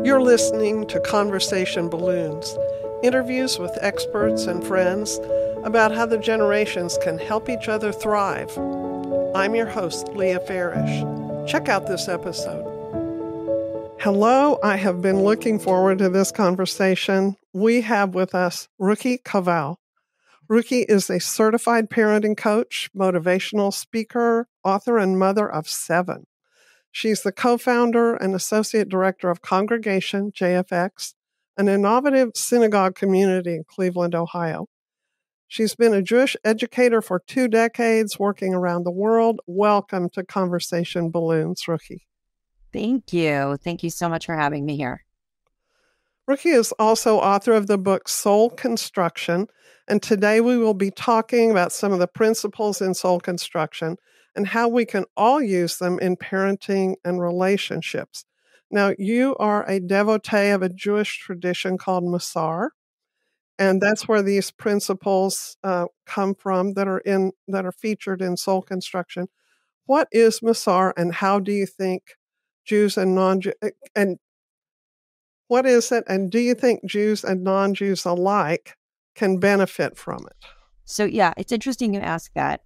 You're listening to Conversation Balloons, interviews with experts and friends about how the generations can help each other thrive. I'm your host, Leah Farish. Check out this episode. Hello, I have been looking forward to this conversation. We have with us Ruchi Koval. Ruchi is a certified parenting coach, motivational speaker, author, and mother of 7. She's the co-founder and associate director of Congregation, JFX, an innovative synagogue community in Cleveland, Ohio. She's been a Jewish educator for 2 decades, working around the world. Welcome to Conversation Balloons, Ruchi. Thank you. Thank you so much for having me here. Ruchi is also author of the book Soul Construction, and today we will be talking about some of the principles in soul construction and how we can all use them in parenting and relationships. Now, you are a devotee of a Jewish tradition called Mussar, and that's where these principles come from that are featured in soul construction. What is Mussar, and how do you think Jews and non-Jews, and what is it, and do you think Jews and non-Jews alike can benefit from it? So yeah, it's interesting you ask that.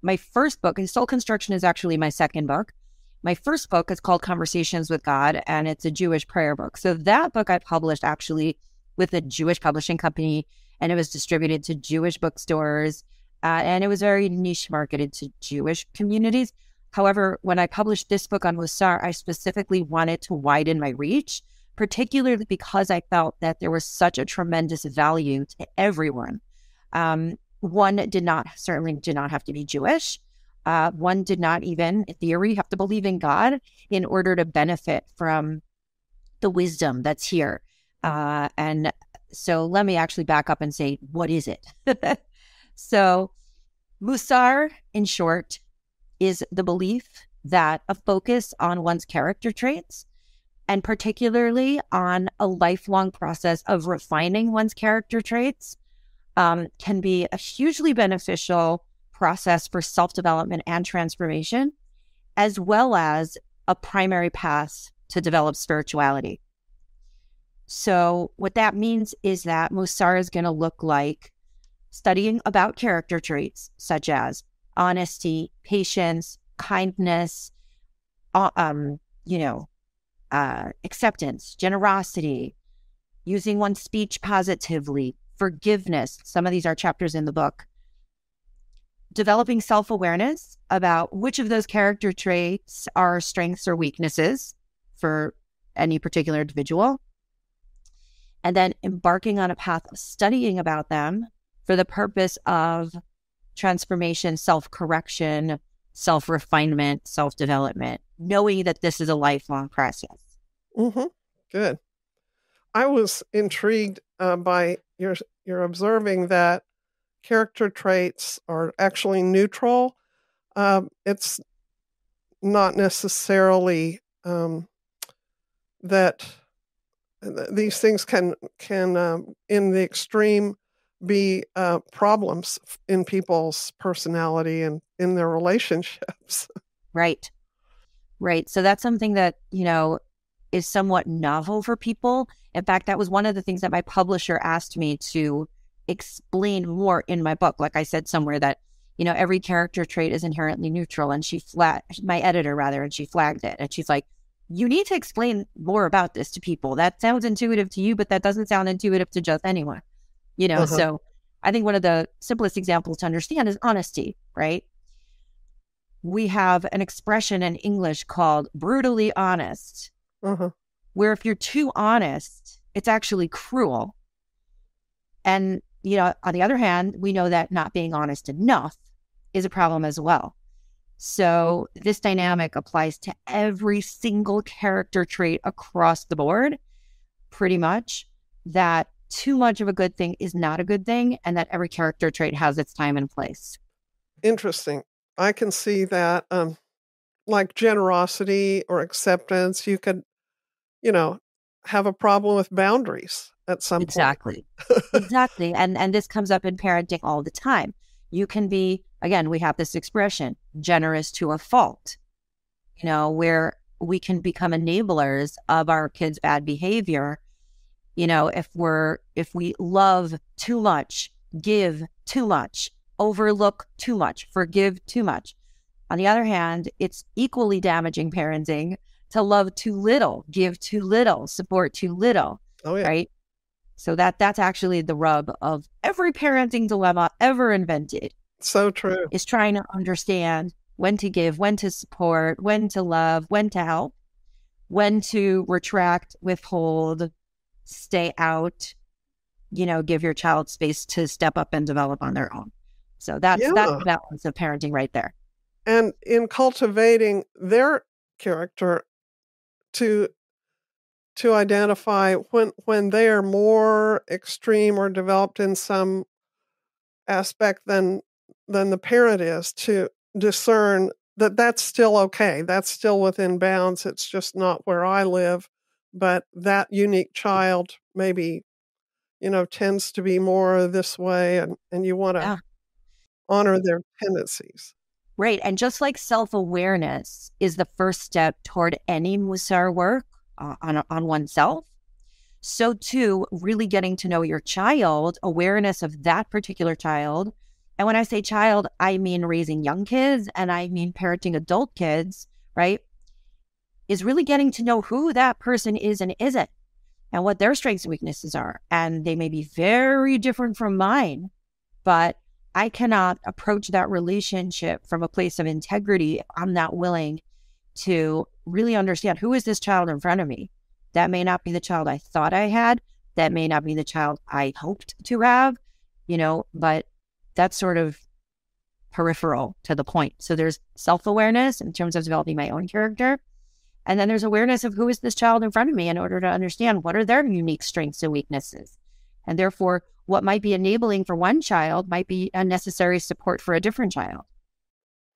My first book, and Soul Construction is actually my second book. My first book is called Conversations with God, and it's a Jewish prayer book. So that book I published actually with a Jewish publishing company, and it was distributed to Jewish bookstores, and it was very niche marketed to Jewish communities. However, when I published this book on Mussar, I specifically wanted to widen my reach, particularly because I felt that there was such a tremendous value to everyone. One certainly did not have to be Jewish. One did not even, in theory, have to believe in God in order to benefit from the wisdom that's here. And so let me actually back up and say, what is it? So Mussar, in short, is the belief that a focus on one's character traits, and particularly on a lifelong process of refining one's character traits, can be a hugely beneficial process for self-development and transformation, as well as a primary path to develop spirituality. So what that means is that Mussar is going to look like studying about character traits such as honesty, patience, kindness, acceptance, generosity, using one's speech positively, forgiveness. Some of these are chapters in the book. Developing self-awareness about which of those character traits are strengths or weaknesses for any particular individual. And then embarking on a path of studying about them for the purpose of transformation, self-correction, self-refinement, self-development, knowing that this is a lifelong process. Mm-hmm. Good. I was intrigued by your observing that character traits are actually neutral. It's not necessarily that these things can in the extreme be problems in people's personality and in their relationships. Right. So that's something that, is somewhat novel for people. In fact, that was one of the things that my publisher asked me to explain more in my book. Like I said somewhere that, every character trait is inherently neutral, and my editor rather, and she flagged it. And she's like, you need to explain more about this to people. That sounds intuitive to you, but that doesn't sound intuitive to just anyone. So I think one of the simplest examples to understand is honesty, right? We have an expression in English called brutally honest, where if you're too honest, it's actually cruel. And, on the other hand, we know that not being honest enough is a problem as well. So this dynamic applies to every single character trait across the board, pretty much, that too much of a good thing is not a good thing, and that every character trait has its time and place. Interesting. I can see that, like generosity or acceptance, you could, have a problem with boundaries at some point. Exactly. And this comes up in parenting all the time. You can be, again, we have this expression, generous to a fault, where we can become enablers of our kids' bad behavior. If we love too much, give too much, overlook too much, forgive too much. On the other hand, it's equally damaging parenting to love too little, give too little, support too little, Oh, yeah. right? So that's actually the rub of every parenting dilemma ever invented. So true. Is trying to understand when to give, when to support, when to love, when to help, when to retract, withhold, stay out, give your child space to step up and develop on their own. So that's Yeah. the balance of parenting right there. And in cultivating their character to identify when they are more extreme or developed in some aspect than the parent is, to discern that that's still okay. That's still within bounds. It's just not where I live. But that unique child maybe, tends to be more this way, and you want to Yeah. honor their tendencies. Right. And just like self-awareness is the first step toward any Mussar work on oneself, so too, really getting to know your child, awareness of that particular child. And when I say child, I mean raising young kids and I mean parenting adult kids, right? Is really getting to know who that person is and isn't and what their strengths and weaknesses are. And they may be very different from mine, but I cannot approach that relationship from a place of integrity if I'm not willing to really understand who is this child in front of me. That may not be the child I thought I had. That may not be the child I hoped to have, but that's sort of peripheral to the point. So there's self-awareness in terms of developing my own character. And then there's awareness of who is this child in front of me in order to understand what are their unique strengths and weaknesses. And therefore, what might be enabling for one child might be a necessary support for a different child.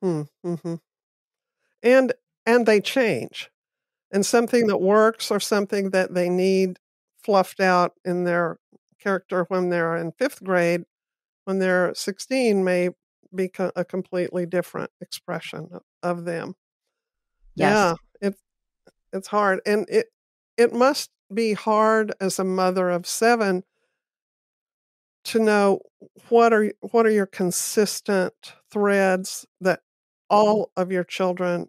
Mm-hmm. And they change. And something that works or something that they need fluffed out in their character when they're in 5th grade, when they're 16, may be a completely different expression of them. Yes. Yeah, it's hard. And it must be hard as a mother of 7 to know what are your consistent threads that all of your children,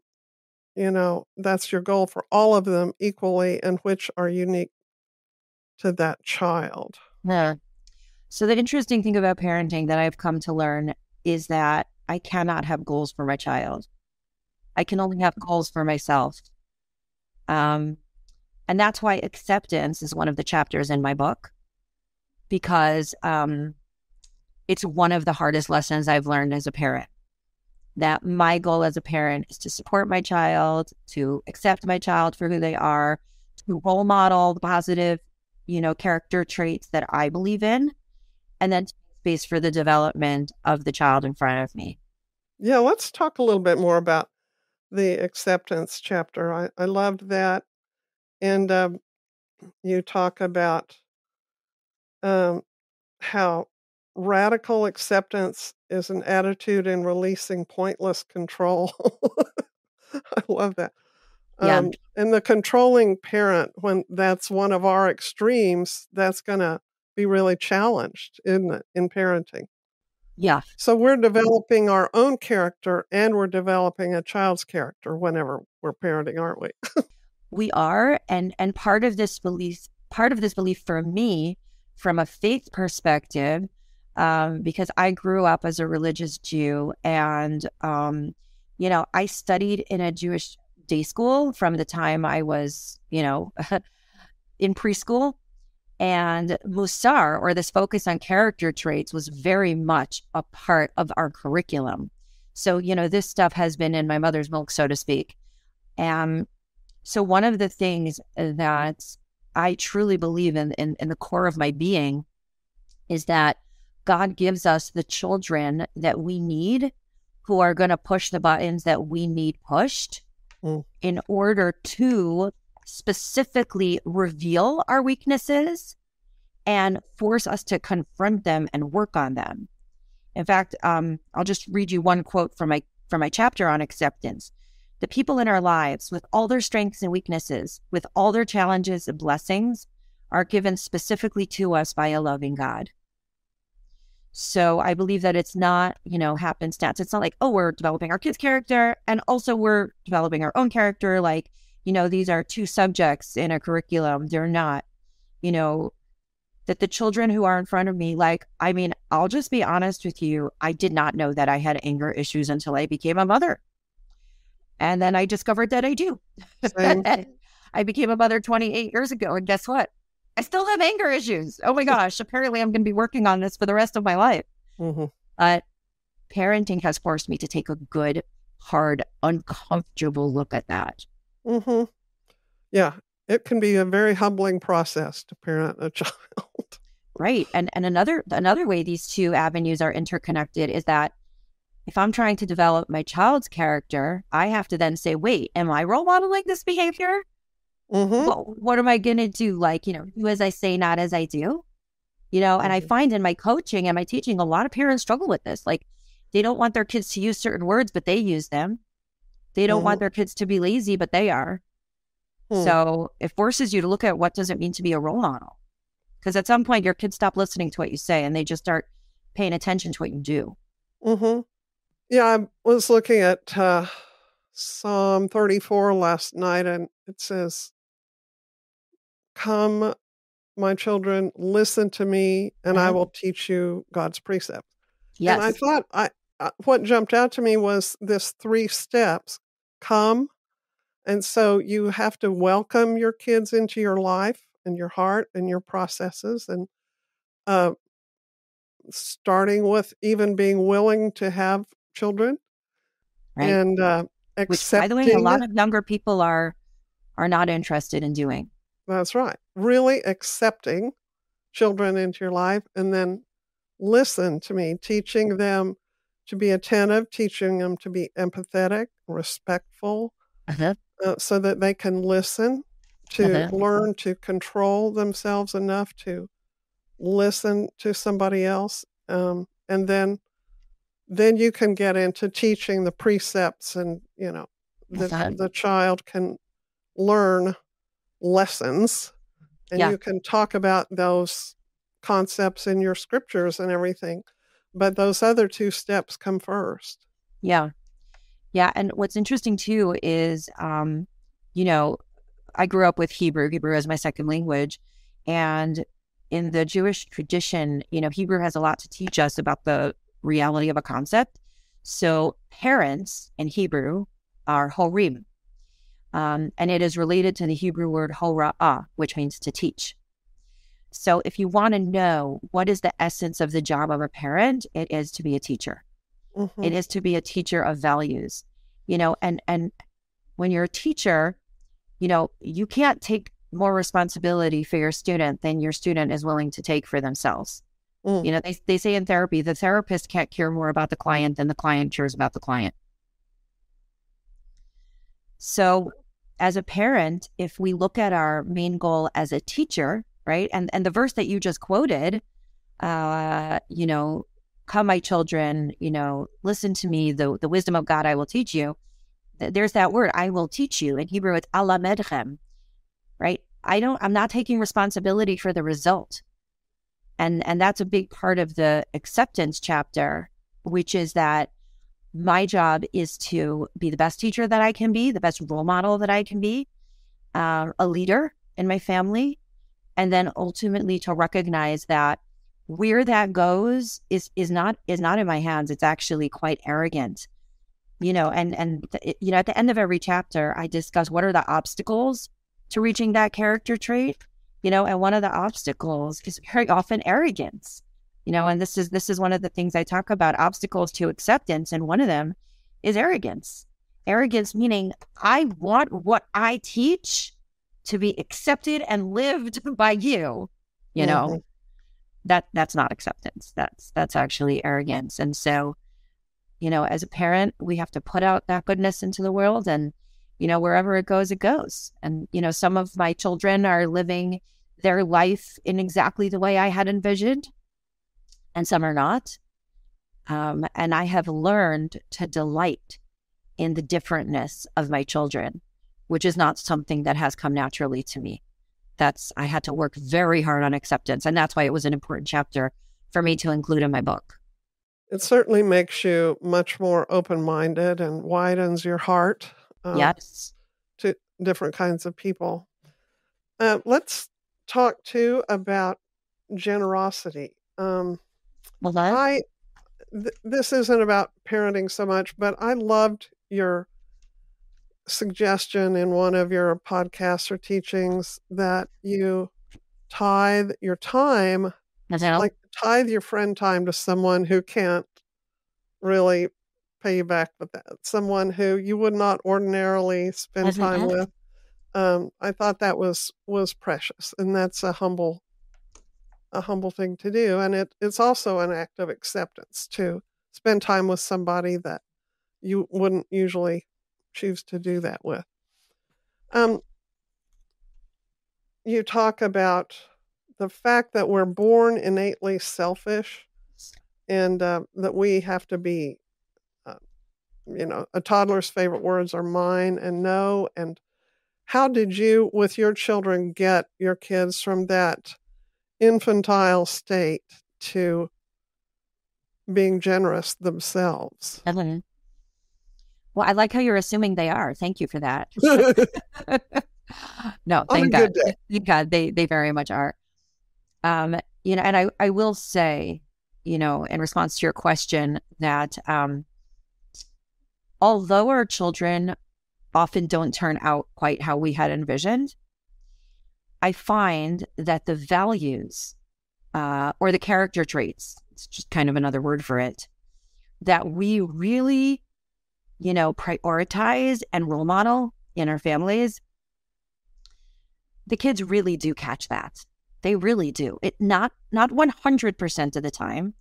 that's your goal for all of them equally, and which are unique to that child. Yeah. So the interesting thing about parenting that I've come to learn is that I cannot have goals for my child. I can only have goals for myself. And that's why acceptance is one of the chapters in my book, because it's one of the hardest lessons I've learned as a parent. That my goal as a parent is to support my child, to accept my child for who they are, to role model the positive, character traits that I believe in, and then to make space for the development of the child in front of me. Yeah, let's talk a little bit more about the acceptance chapter. I loved that. And you talk about how radical acceptance is an attitude in releasing pointless control. I love that. Yeah. And the controlling parent, when that's one of our extremes, that's going to be really challenged, isn't it, in parenting? Yeah. So we're developing our own character and we're developing a child's character whenever we're parenting, aren't we? We are. And part of this belief for me, from a faith perspective, because I grew up as a religious Jew and, I studied in a Jewish day school from the time I was, in preschool. And Mussar, or this focus on character traits, was very much a part of our curriculum. So, this stuff has been in my mother's milk, so to speak. And so one of the things that I truly believe in the core of my being is that God gives us the children that we need, who are going to push the buttons that we need pushed in order to specifically reveal our weaknesses and force us to confront them and work on them. In fact, I'll just read you one quote from my chapter on acceptance. The people in our lives, with all their strengths and weaknesses, with all their challenges and blessings, are given specifically to us by a loving God. So I believe that it's not, happenstance. It's not like, oh, we're developing our kids' character and also we're developing our own character. Like, these are two subjects in a curriculum. They're not, that the children who are in front of me, I'll just be honest with you. I did not know that I had anger issues until I became a mother. And then I discovered that I do. I became a mother 28 years ago. And guess what? I still have anger issues. Oh my gosh. Apparently I'm going to be working on this for the rest of my life. Mm-hmm. But parenting has forced me to take a good, hard, uncomfortable look at that. Mm-hmm. Yeah. It can be a very humbling process to parent a child. Right. And another way these two avenues are interconnected is that if I'm trying to develop my child's character, I have to then say, wait, am I role modeling this behavior? Mm-hmm. Well, what am I going to do? Do as I say, not as I do. And I find in my coaching and my teaching, a lot of parents struggle with this. They don't want their kids to use certain words, but they use them. They don't want their kids to be lazy, but they are. So it forces you to look at what does it mean to be a role model? Because at some point, your kids stop listening to what you say and they just start paying attention to what you do. Mm-hmm. Yeah, I was looking at Psalm 34 last night, and it says, "Come, my children, listen to me, and I will teach you God's precepts." Yes. And I thought, what jumped out to me was this 3 steps. Come, and so you have to welcome your kids into your life and your heart and your processes, and starting with even being willing to have children. Right. And accepting. Which, by the way, a lot of younger people are not interested in doing. That's right. Really accepting children into your life, and then listen to me, teaching them to be attentive, teaching them to be empathetic, respectful, so that they can listen, to learn to control themselves enough to listen to somebody else. And then you can get into teaching the precepts, and, the child can learn lessons, and you can talk about those concepts in your scriptures and everything. But those other 2 steps come first. Yeah. Yeah. And what's interesting too is, I grew up with Hebrew as my second language. And in the Jewish tradition, Hebrew has a lot to teach us about the reality of a concept. So parents in Hebrew are horim. And it is related to the Hebrew word hora'ah, which means to teach. So if you want to know what is the essence of the job of a parent, it is to be a teacher. Mm-hmm. It is to be a teacher of values, and when you're a teacher, you can't take more responsibility for your student than your student is willing to take for themselves. They say in therapy, the therapist can't care more about the client than the client cares about the client. So as a parent, if we look at our main goal as a teacher, right? And the verse that you just quoted, come my children, listen to me, the wisdom of God I will teach you. There's that word, I will teach you. In Hebrew, it's alamedchem, right? I'm not taking responsibility for the result. And that's a big part of the acceptance chapter, which is that my job is to be the best teacher that I can be, the best role model that I can be, a leader in my family, and then ultimately to recognize that where that goes is not in my hands. It's actually quite arrogant, and at the end of every chapter, I discuss what are the obstacles to reaching that character trait, and one of the obstacles is very often arrogance, and this is one of the things I talk about, obstacles to acceptance. And one of them is arrogance. Arrogance meaning I want what I teach to be accepted and lived by you, Mm-hmm. That's not acceptance. That's actually arrogance. And so, as a parent, we have to put out that goodness into the world, and, wherever it goes, it goes. And, some of my children are living their life in exactly the way I had envisioned, and some are not. And I have learned to delight in the differentness of my children, which is not something that has come naturally to me. I had to work very hard on acceptance. And that's why it was an important chapter for me to include in my book. It certainly makes you much more open-minded and widens your heart Yes. to different kinds of people. Let's talk too about generosity. This isn't about parenting so much, but I loved your suggestion in one of your podcasts or teachings that you tithe your time, like tithe your friend time to someone who can't really pay you back with that, someone who you would not ordinarily spend time with. I thought that was precious, and that's a humble thing to do, and it's also an act of acceptance to spend time with somebody that you wouldn't usually choose to do that with. You talk about the fact that we're born innately selfish, and that we have to be, a toddler's favorite words are mine and no. And how did you, with your children, get your kids from that infantile state to being generous themselves? Well, I like how you're assuming they are. Thank you for that. No, thank God. Thank God they very much are. And I will say, in response to your question, that although our children often don't turn out quite how we had envisioned, I find that the values or the character traits, it's just kind of another word for it, that we really, prioritize and role model in our families, the kids really do catch that. They really do. It not 100% of the time,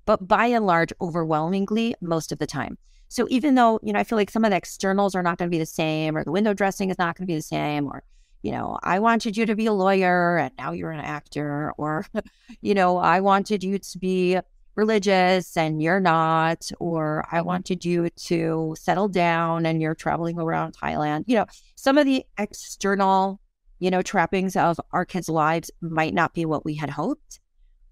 but by and large, overwhelmingly, most of the time. So even though, I feel like some of the externals are not going to be the same, or the window dressing is not going to be the same, or, I wanted you to be a lawyer and now you're an actor, or, I wanted you to be religious and you're not, or I wanted you to settle down and you're traveling around Thailand. Some of the external, trappings of our kids' lives might not be what we had hoped.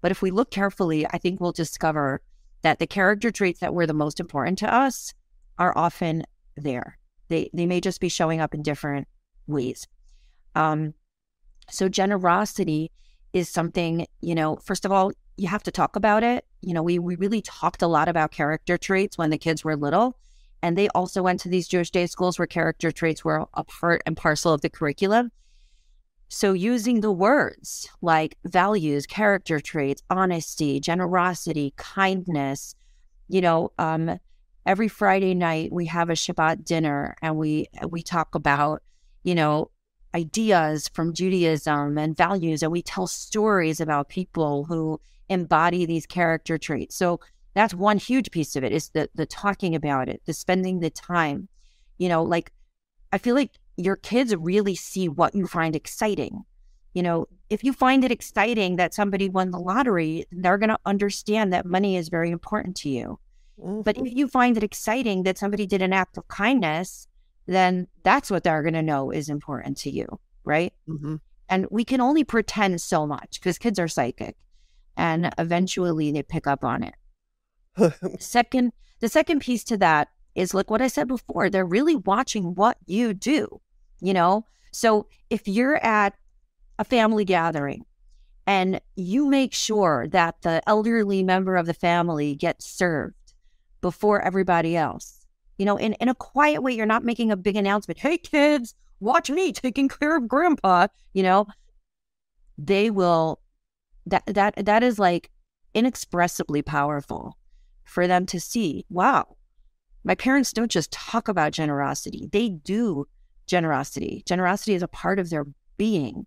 But if we look carefully, I think we'll discover that the character traits that were the most important to us are often there. They may just be showing up in different ways. So generosity is something, first of all, you have to talk about it. We really talked a lot about character traits when the kids were little. And they also went to these Jewish day schools where character traits were a part and parcel of the curriculum. So using the words like values, character traits, honesty, generosity, kindness, every Friday night we have a Shabbat dinner and we talk about, ideas from Judaism and values, and we tell stories about people who embody these character traits. So that's one huge piece of it, is the talking about it, the spending the time. I feel like your kids really see what you find exciting. If you find it exciting that somebody won the lottery, they're going to understand that money is very important to you. Mm-hmm. But if you find it exciting that somebody did an act of kindness, then that's what they're going to know is important to you, right? Mm-hmm. And we can only pretend so much because kids are psychic, and eventually they pick up on it. The second piece to that is like what I said before, they're really watching what you do, So if you're at a family gathering and you make sure that the elderly member of the family gets served before everybody else, in a quiet way, you're not making a big announcement. Hey kids, watch me taking care of grandpa, they will, that is like inexpressibly powerful for them to see. Wow, my parents don't just talk about generosity, they do generosity. Generosity is a part of their being.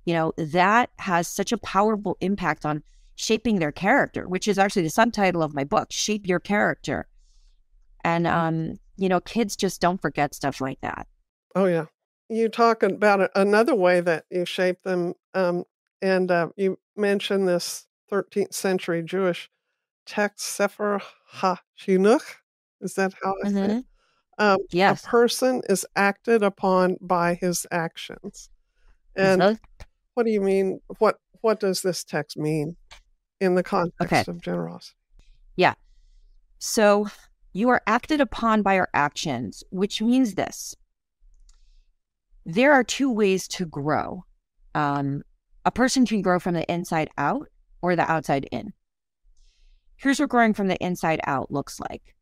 That has such a powerful impact on shaping their character, which is actually the subtitle of my book, Shape Your Character. And, kids just don't forget stuff like that. Oh, yeah. You talk about another way that you shape them. And you mentioned this 13th century Jewish text, Sefer HaChinuch. Is that how I say it? A Yes. person is acted upon by his actions. And Mhm. what do you mean? What does this text mean in the Okay. context of generosity? Yeah. So you are acted upon by your actions, which means this. There are two ways to grow. A person can grow from the inside out or the outside in. Here's what growing from the inside out looks like.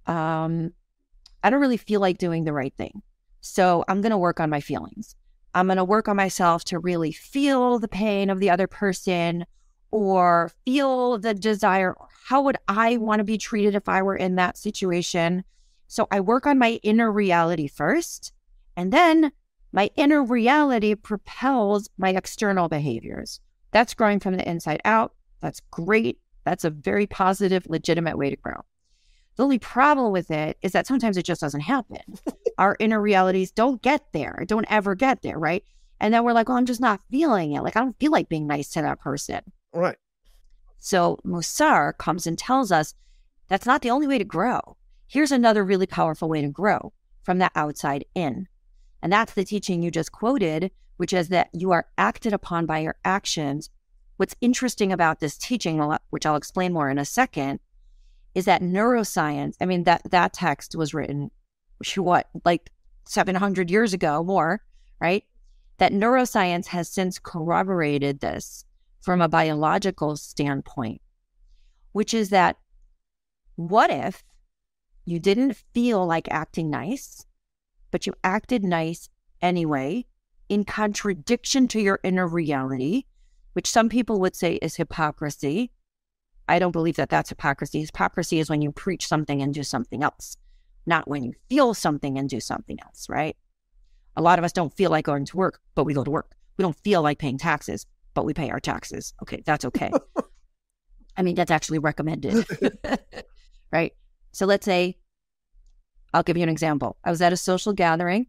I don't really feel like doing the right thing. So I'm going to work on my feelings. I'm going to work on myself to really feel the pain of the other person or feel the desire. How would I want to be treated if I were in that situation? So I work on my inner reality first, and then my inner reality propels my external behaviors. That's growing from the inside out. That's great. That's a very positive, legitimate way to grow. The only problem with it is that sometimes it just doesn't happen. Our inner realities don't get there, don't ever get there, right? And then we're like, oh, I'm just not feeling it. Like, I don't feel like being nice to that person. Right. So Mussar comes and tells us that's not the only way to grow. Here's another really powerful way to grow from the outside in. And that's the teaching you just quoted, which is that you are acted upon by your actions. What's interesting about this teaching, which I'll explain more in a second, is that neuroscience, I mean, that text was written, like 700 years ago, more, right? That neuroscience has since corroborated this from a biological standpoint, which is that what if you didn't feel like acting nice, but you acted nice anyway, in contradiction to your inner reality, which some people would say is hypocrisy. I don't believe that that's hypocrisy. Hypocrisy is when you preach something and do something else, not when you feel something and do something else, right? A lot of us don't feel like going to work, but we go to work. We don't feel like paying taxes, but we pay our taxes. Okay, that's okay. I mean, that's actually recommended, right? So let's say, I'll give you an example. I was at a social gathering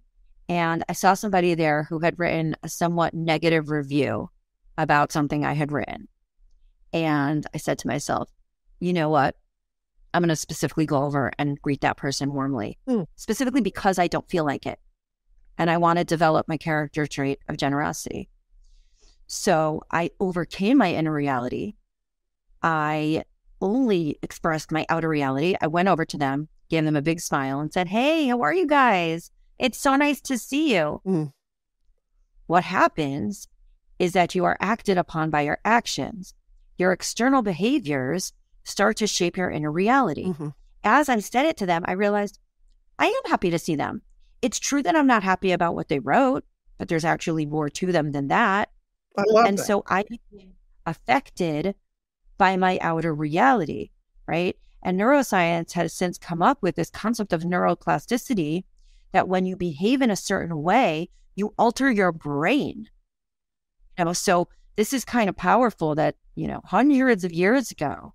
and I saw somebody there who had written a somewhat negative review about something I had written. And I said to myself, you know what? I'm going to specifically go over and greet that person warmly, specifically because I don't feel like it. And I want to develop my character trait of generosity. So I overcame my inner reality. I only expressed my outer reality. I went over to them, gave them a big smile and said, hey, how are you guys? It's so nice to see you. What happens is that you are acted upon by your actions. Your external behaviors start to shape your inner reality. As I said it to them, I realized I am happy to see them. It's true that I'm not happy about what they wrote, but there's actually more to them than that. I love and that. So I became affected by my outer reality, right? And neuroscience has since come up with this concept of neuroplasticity, that when you behave in a certain way, you alter your brain. So this is kind of powerful that, hundreds of years ago,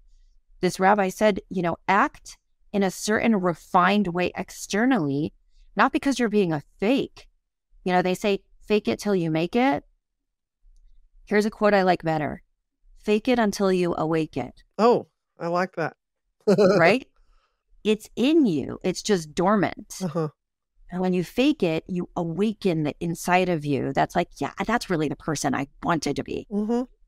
this rabbi said, act in a certain refined way externally, not because you're being a fake. They say, fake it till you make it. Here's a quote I like better. Fake it until you awake it. Oh, I like that. Right? It's in you. It's just dormant. And when you fake it, you awaken the inside of you. That's like, yeah, that's really the person I wanted to be.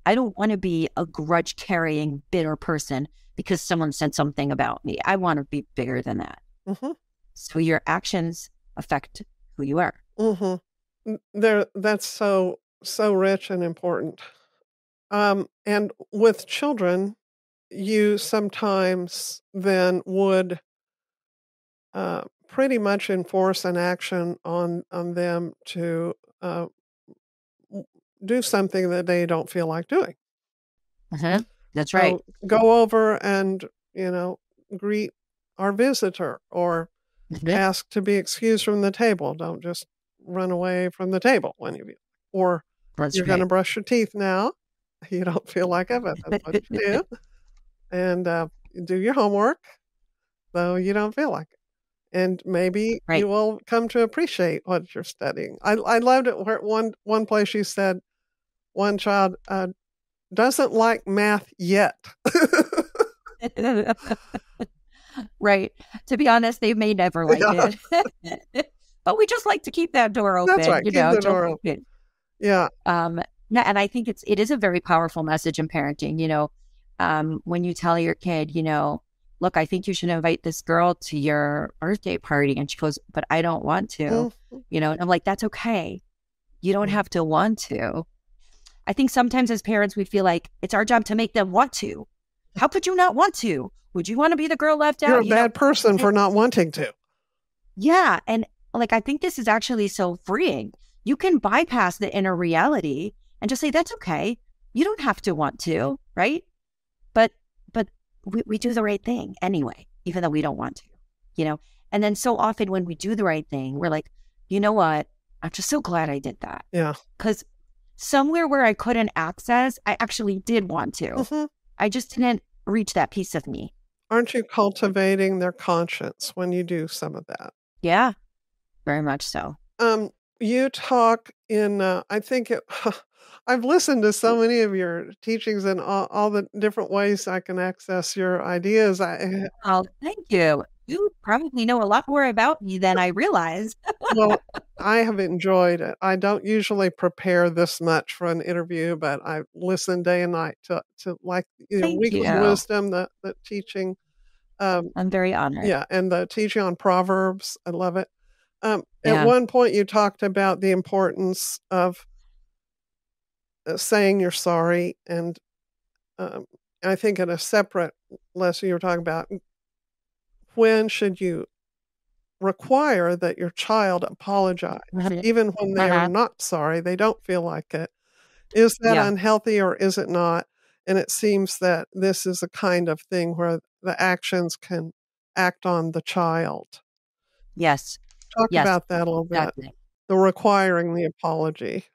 I don't want to be a grudge-carrying, bitter person because someone said something about me. I want to be bigger than that. So your actions affect who you are. That's so rich and important. And with children, you sometimes then would pretty much enforce an action on them to do something that they don't feel like doing. That's right. So go over and, greet our visitor or ask to be excused from the table. Don't just run away from the table when or you're going to brush your teeth now. You don't feel like it, but that's what you do. And do your homework, though you don't feel like it. And maybe you will come to appreciate what you're studying. I loved it where one place you said one child doesn't like math yet. Right. To be honest, they may never like Yeah, it. But we just like to keep that door that's open, right. Keep the just door in open. case. Yeah. No, and I think it is a very powerful message in parenting, when you tell your kid, look, I think you should invite this girl to your birthday party. And she goes, but I don't want to, Mhm. and I'm like, that's okay. You don't have to want to. I think sometimes as parents, we feel like it's our job to make them want to. How could you not want to? Would you want to be the girl left You're out? a bad person for not wanting to. Yeah. And like, I think this is actually so freeing. You can bypass the inner reality and just say, that's okay. You don't have to want to, right? But we do the right thing anyway, even though we don't want to. And then so often when we do the right thing, we're like, you know what? I'm just so glad I did that. Yeah. Because somewhere where I couldn't access, I actually did want to. Mm-hmm. I just didn't reach that piece of me. Aren't you cultivating their conscience when you do some of that? Yeah, very much so. You talk in, I think I've listened to so many of your teachings and all the different ways I can access your ideas. Oh, thank you. You probably know a lot more about me than I realized. Well, I have enjoyed it. I don't usually prepare this much for an interview, but I listen day and night to like, Thank weekly you. wisdom, the teaching. I'm very honored. Yeah, and the teaching on Proverbs. I love it. At Yeah. one point, you talked about the importance of saying you're sorry, and I think in a separate lesson you were talking about when should you require that your child apologize, even when they are not sorry, they don't feel like it. Is that Yeah. unhealthy or is it not? And it seems that this is a kind of thing where the actions can act on the child. Yes. Talk Yes. about that a little bit. Exactly. The requiring the apology.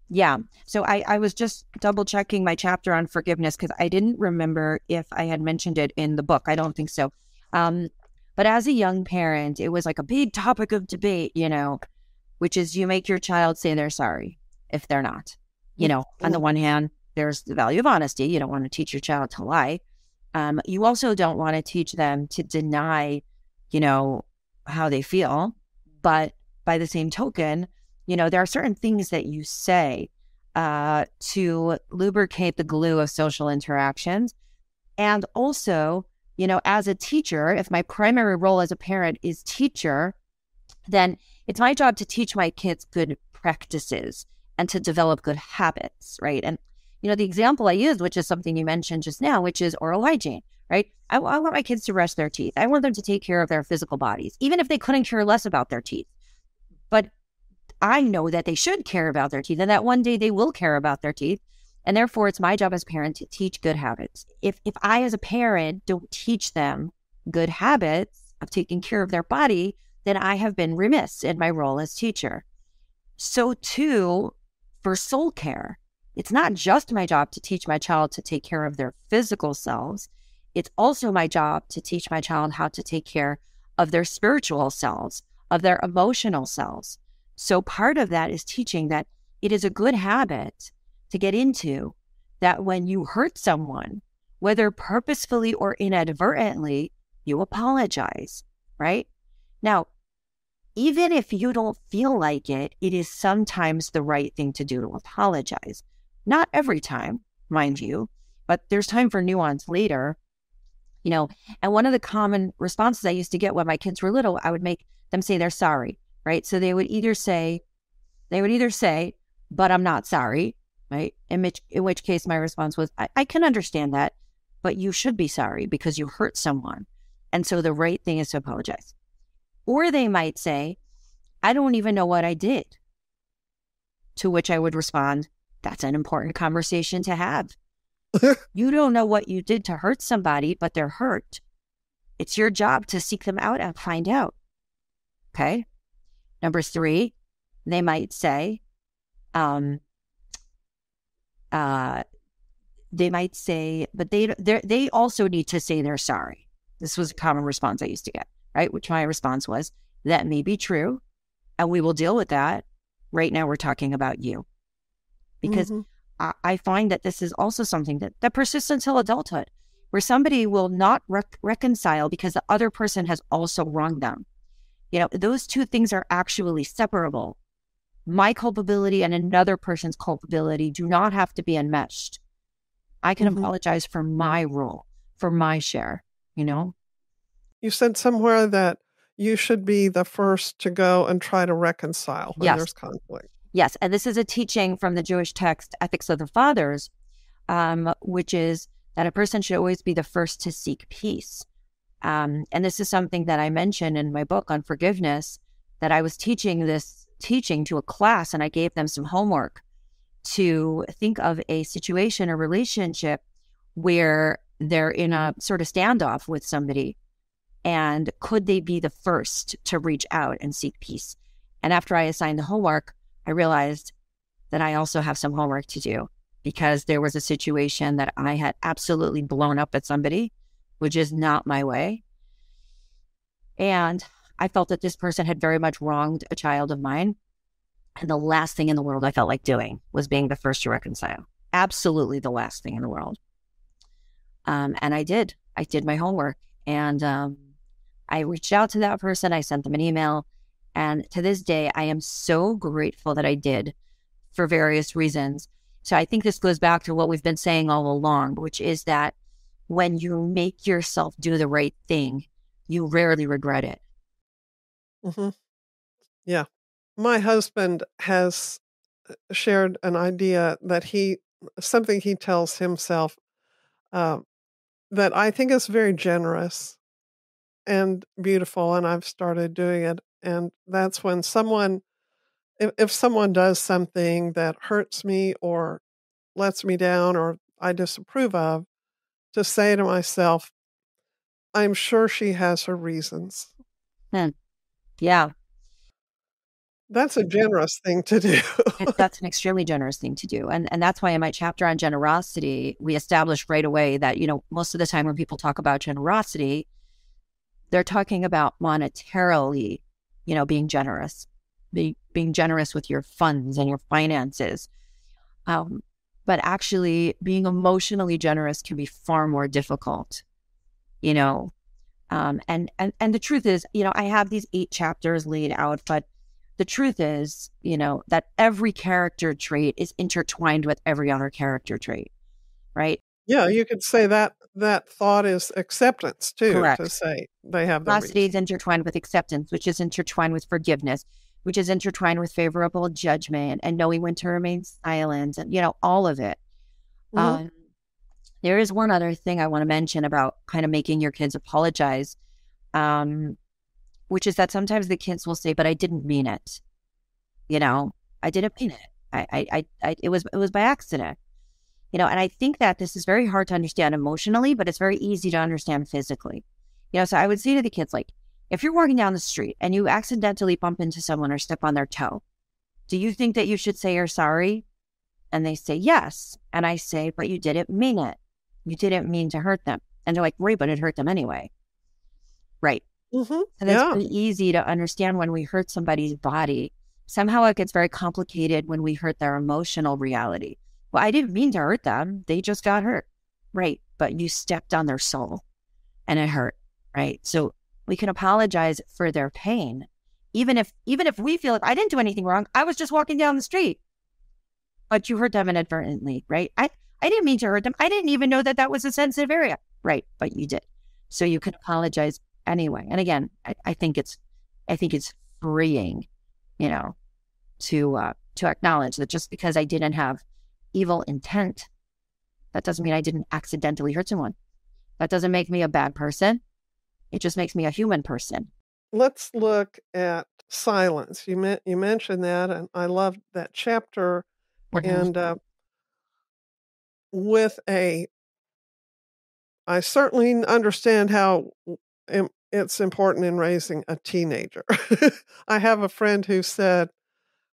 Yeah. So I was just double checking my chapter on forgiveness because I didn't remember if I had mentioned it in the book. I don't think so. But as a young parent, it was like a big topic of debate, which is you make your child say they're sorry if they're not. On the one hand, there's the value of honesty. You don't want to teach your child to lie. You also don't want to teach them to deny, how they feel. But by the same token, there are certain things that you say to lubricate the glue of social interactions. And also, as a teacher, if my primary role as a parent is teacher, then it's my job to teach my kids good practices and to develop good habits, right? And, the example I used, which is something you mentioned just now, which is oral hygiene, right? I want my kids to brush their teeth. I want them to take care of their physical bodies, even if they couldn't care less about their teeth. But I know that they should care about their teeth and that one day they will care about their teeth. And therefore, it's my job as a parent to teach good habits. If I, as a parent, don't teach them good habits of taking care of their body, then I have been remiss in my role as teacher. So too, for soul care, it's not just my job to teach my child to take care of their physical selves. It's also my job to teach my child how to take care of their spiritual selves, of their emotional selves. So part of that is teaching that it is a good habit to get into that when you hurt someone, whether purposefully or inadvertently, you apologize, right? Now, even if you don't feel like it, it is sometimes the right thing to do to apologize. Not every time, mind you, but there's time for nuance later, and one of the common responses I used to get when my kids were little, I would make them say they're sorry, right? So they would either say, but I'm not sorry, right? In which case my response was, I can understand that, but you should be sorry because you hurt someone. And so the right thing is to apologize. Or they might say, I don't even know what I did. To which I would respond, that's an important conversation to have. You don't know what you did to hurt somebody, but they're hurt. It's your job to seek them out and find out. Okay. Number 3, they might say, but they also need to say they're sorry. This was a common response I used to get, right? Which my response was, that may be true, and we will deal with that. Right now, we're talking about you. Because I find that this is also something that persists until adulthood. where somebody will not reconcile because the other person has also wronged them. Those two things are actually separable. My culpability and another person's culpability do not have to be enmeshed. I can apologize for my role, for my share, You said somewhere that you should be the first to go and try to reconcile when there's conflict. Yes, and this is a teaching from the Jewish text, Ethics of the Fathers, which is that a person should always be the first to seek peace. And this is something that I mentioned in my book on forgiveness, that I was teaching to a class, and I gave them some homework to think of a situation or relationship where they're in a sort of standoff with somebody, and could they be the first to reach out and seek peace? And after I assigned the homework, I realized that I also have some homework to do, because there was a situation that I had absolutely blown up at somebody, which is not my way. And I felt that this person had very much wronged a child of mine. And the last thing in the world I felt like doing was being the first to reconcile. Absolutely the last thing in the world. And I did. I did my homework. And I reached out to that person. I sent them an email. And to this day, I am so grateful that I did, for various reasons. So I think this goes back to what we've been saying all along, which is that when you make yourself do the right thing, you rarely regret it. Mm-hmm. Yeah. My husband has shared an idea that something he tells himself that I think is very generous and beautiful, and I've started doing it. And that's when if someone does something that hurts me or lets me down or I disapprove of, to say to myself, I'm sure she has her reasons. Yeah. That's a generous thing to do. That's an extremely generous thing to do. And that's why in my chapter on generosity, we established right away that, most of the time when people talk about generosity, they're talking about monetarily, being generous, being generous with your funds and your finances. But actually being emotionally generous can be far more difficult, and the truth is, I have these 8 chapters laid out, but the truth is, that every character trait is intertwined with every other character trait, right? Yeah, you could say that thought is acceptance too. Correct. To say they have the Generosity is intertwined with acceptance, which is intertwined with forgiveness, which is intertwined with favorable judgment and knowing when to remain silent, and all of it. Mm-hmm. There is one other thing I want to mention about kind of making your kids apologize, which is that sometimes the kids will say, "But I didn't mean it." I didn't mean it. It was by accident. And I think that this is very hard to understand emotionally, but it's very easy to understand physically. So I would say to the kids, like, if you're walking down the street and you accidentally bump into someone or step on their toe, do you think that you should say you're sorry? And they say yes. And I say, but you didn't mean it. You didn't mean to hurt them. And they're like, right, but it hurt them anyway. Right. Mm-hmm. And that's pretty easy to understand when we hurt somebody's body. Somehow it gets very complicated when we hurt their emotional reality. Well, I didn't mean to hurt them. They just got hurt. Right. But you stepped on their soul and it hurt. Right. So we can apologize for their pain. Even if we feel like I didn't do anything wrong, I was just walking down the street, but you hurt them inadvertently. Right. I didn't mean to hurt them. I didn't even know that was a sensitive area. Right. But you did. So you can apologize anyway. And again, I think it's freeing, to acknowledge that just because I didn't have evil intent, that doesn't mean I didn't accidentally hurt someone. That doesn't make me a bad person. It just makes me a human person. Let's look at silence. You mentioned that, and I loved that chapter. And I certainly understand how it's important in raising a teenager. I have a friend who said,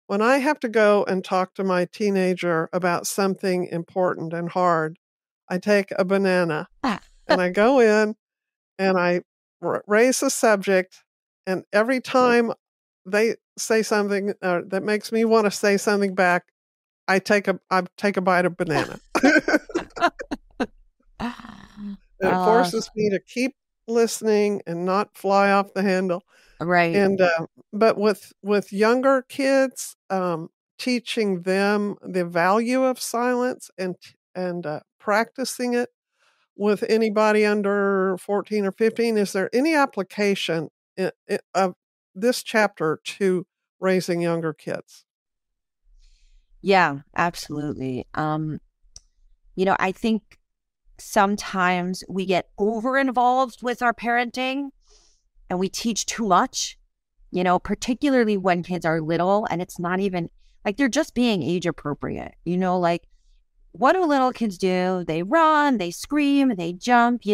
when I have to go and talk to my teenager about something important and hard, I take a banana and I go in and I raise the subject. And every time they say something that makes me want to say something back, I take a bite of banana. It forces me to keep listening and not fly off the handle. Right. And but with younger kids, teaching them the value of silence and practicing it with anybody under 14 or 15, is there any application of this chapter to raising younger kids? Yeah, absolutely. I think sometimes we get over involved with our parenting and we teach too much, particularly when kids are little and it's not even like they're just being age appropriate, like what do little kids do? They run, they scream, they jump,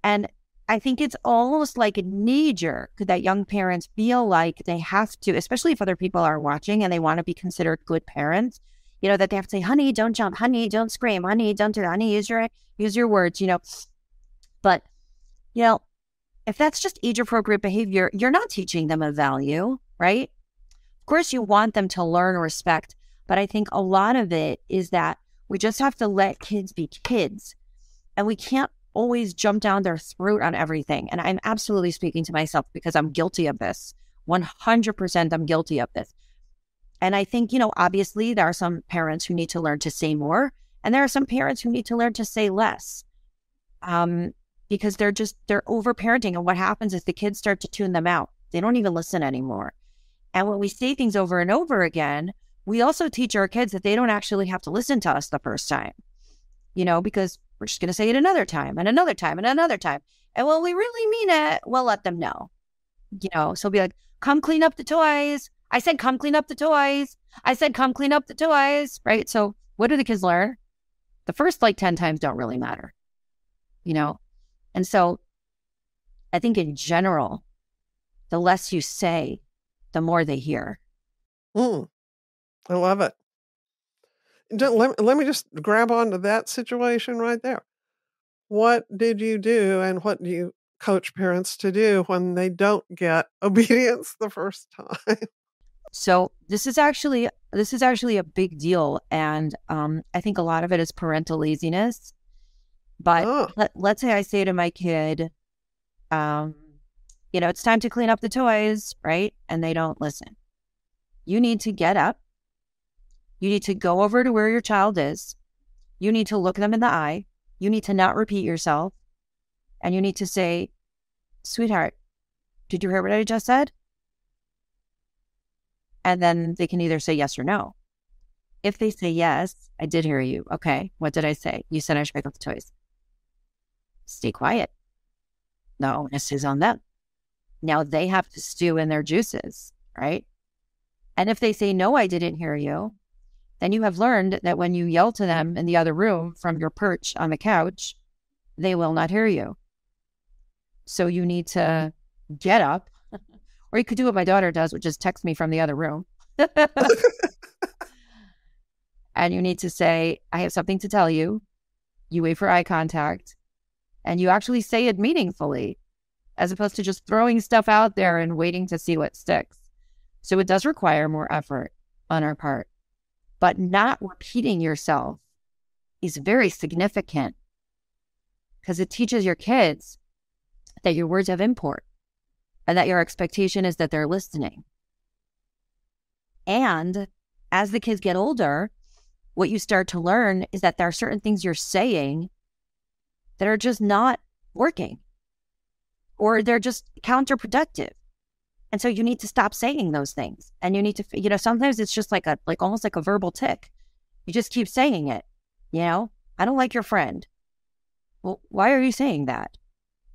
and I think it's almost like a knee jerk that young parents feel like they have to, especially if other people are watching and they want to be considered good parents, that they have to say, honey, don't jump, honey, don't scream, honey, don't do that, honey, use your words, But, if that's just age appropriate behavior, you're not teaching them a value, right? Of course, you want them to learn respect, but I think a lot of it is that we just have to let kids be kids, and we can't always jump down their throat on everything. And I'm absolutely speaking to myself because I'm guilty of this. 100% I'm guilty of this. And I think, obviously there are some parents who need to learn to say more, and there are some parents who need to learn to say less. Because they're over-parenting. And what happens is the kids start to tune them out. They don't even listen anymore. And when we say things over and over again, we also teach our kids that they don't actually have to listen to us the first time, because we're just going to say it another time and another time and another time. And when we really mean it, we'll let them know, so be like, come clean up the toys. I said, come clean up the toys. I said, come clean up the toys. Right. So what do the kids learn? The first 10 times don't really matter, And so I think in general, the less you say, the more they hear. I love it. Let me just grab onto that situation right there. What did you do, and what do you coach parents to do when they don't get obedience the first time? So this is actually a big deal, and I think a lot of it is parental laziness. But let's say I say to my kid, it's time to clean up the toys, right? And they don't listen. You need to get up. You need to go over to where your child is. You need to look them in the eye. You need to not repeat yourself. And you need to say, sweetheart, did you hear what I just said? And then they can either say yes or no. If they say yes, I did hear you. Okay, what did I say? You said I should pick up the toys. Stay quiet. The onus is on them. Now they have to stew in their juices, right? And if they say, no, I didn't hear you, then you have learned that when you yell to them in the other room from your perch on the couch, they will not hear you. So you need to get up, or you could do what my daughter does, which is text me from the other room. And you need to say, I have something to tell you. You wait for eye contact, and you actually say it meaningfully, as opposed to just throwing stuff out there and waiting to see what sticks. So it does require more effort on our part. But not repeating yourself is very significant, because it teaches your kids that your words have import and that your expectation is that they're listening. And as the kids get older, what you start to learn is that there are certain things you're saying that are just not working, or they're just counterproductive. And so you need to stop saying those things. And you need to, sometimes it's just almost like a verbal tick. You just keep saying it. I don't like your friend. Well, why are you saying that?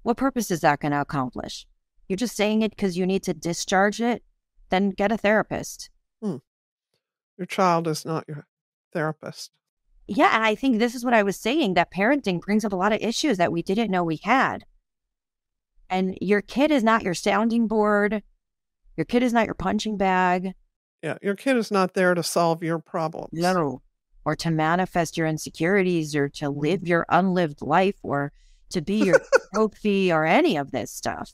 What purpose is that going to accomplish? You're just saying it because you need to discharge it? Then get a therapist. Your child is not your therapist. Yeah, and I think this is what I was saying, that parenting brings up a lot of issues that we didn't know we had. And your kid is not your sounding board. Your kid is not your punching bag. Yeah, your kid is not there to solve your problems. No. Or to manifest your insecurities, or to live your unlived life, or to be your trophy, or any of this stuff.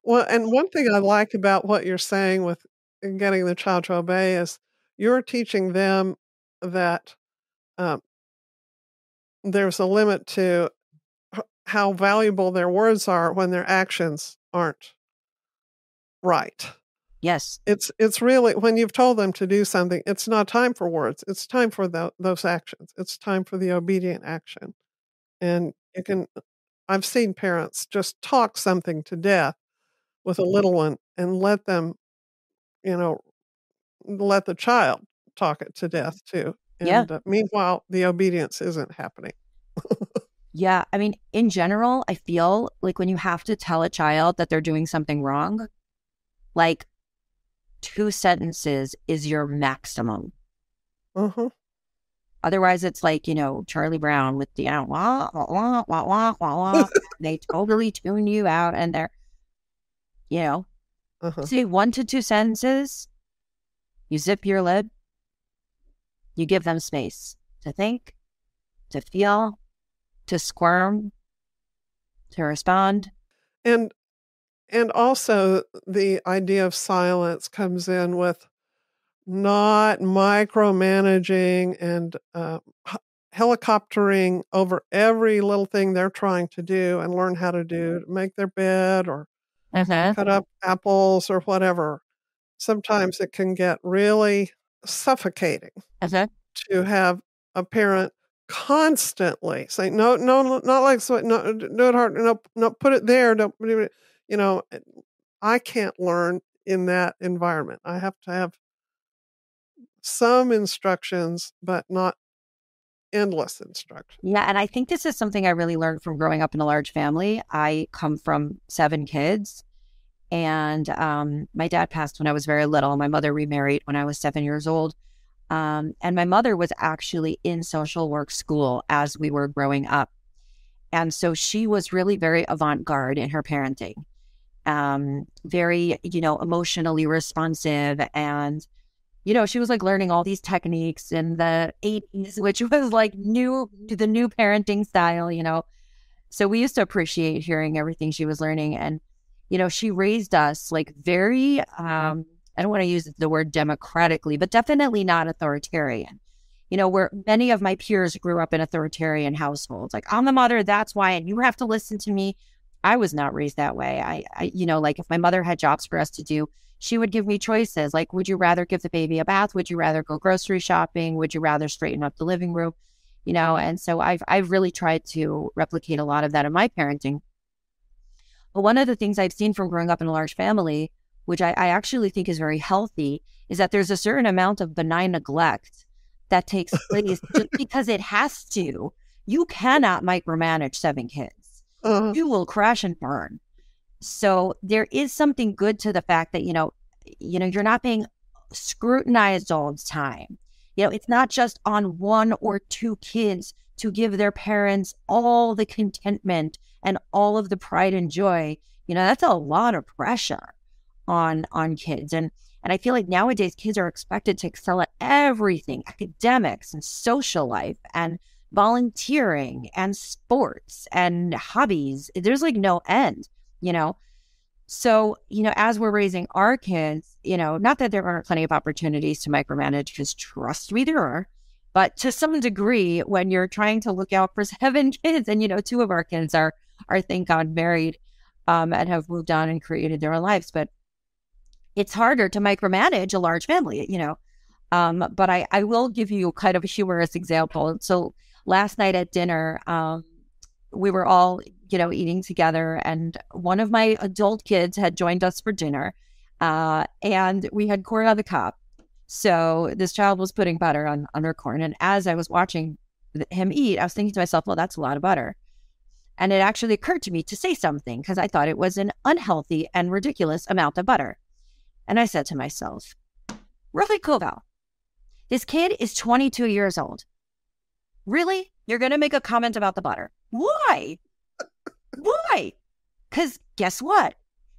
Well, and one thing I like about what you're saying with getting the child to obey is you're teaching them that there's a limit to how valuable their words are when their actions aren't right. Yes. It's really, when you've told them to do something, it's not time for words. It's time for those actions. It's time for the obedient action. And I've seen parents just talk something to death with a little one and let them, let the child talk it to death too. Yeah. And meanwhile, the obedience isn't happening. Yeah. I mean, in general, I feel like when you have to tell a child that they're doing something wrong, like 2 sentences is your maximum. Uh-huh. Otherwise, it's like, Charlie Brown with the, wah, wah, wah, wah, wah, wah, wah. They totally tune you out, and they're, Uh-huh. say 1 to 2 sentences, you zip your lid, you give them space to think, to feel, to squirm, to respond. And also the idea of silence comes in with not micromanaging and helicoptering over every little thing they're trying to do and learn how to do, to make their bed or cut up apples or whatever. Sometimes it can get really suffocating to have a parent constantly say, no, not like so, no, do it hard, no, put it there, don't, I can't learn in that environment. I have to have some instructions, but not endless instructions. Yeah, and I think this is something I really learned from growing up in a large family. I come from 7 kids, and my dad passed when I was very little. My mother remarried when I was 7 years old. And my mother was actually in social work school as we were growing up. And so she was really very avant-garde in her parenting, very, emotionally responsive. And, she was like learning all these techniques in the 80s, which was like the new parenting style, So we used to appreciate hearing everything she was learning. And, she raised us like very, I don't want to use the word democratically, but definitely not authoritarian. Where many of my peers grew up in authoritarian households. Like, I'm the mother, that's why, and you have to listen to me. I was not raised that way. I like if my mother had jobs for us to do, she would give me choices. Like, would you rather give the baby a bath? Would you rather go grocery shopping? Would you rather straighten up the living room? And so I've really tried to replicate a lot of that in my parenting. But one of the things I've seen from growing up in a large family, which I actually think is very healthy, is that there's a certain amount of benign neglect that takes place just because it has to. You cannot micromanage 7 kids. You will crash and burn. So there is something good to the fact that, you're not being scrutinized all the time. It's not just on 1 or 2 kids to give their parents all the contentment and all of the pride and joy. That's a lot of pressure on kids. And I feel like nowadays kids are expected to excel at everything, academics and social life and volunteering and sports and hobbies. There's like no end, So, as we're raising our kids, not that there aren't plenty of opportunities to micromanage, because trust me, there are. But to some degree, when you're trying to look out for 7 kids, and 2 of our kids are thank God married and have moved on and created their own lives, but it's harder to micromanage a large family, But I will give you kind of a humorous example. So last night at dinner, we were all, eating together, and one of my adult kids had joined us for dinner, and we had corn on the cob. So this child was putting butter on her corn. And as I was watching him eat, I was thinking to myself, well, that's a lot of butter. And it actually occurred to me to say something because I thought it was an unhealthy and ridiculous amount of butter. And I said to myself, Ruchi Koval, this kid is 22 years old. Really? You're going to make a comment about the butter? Why? Why? Because guess what?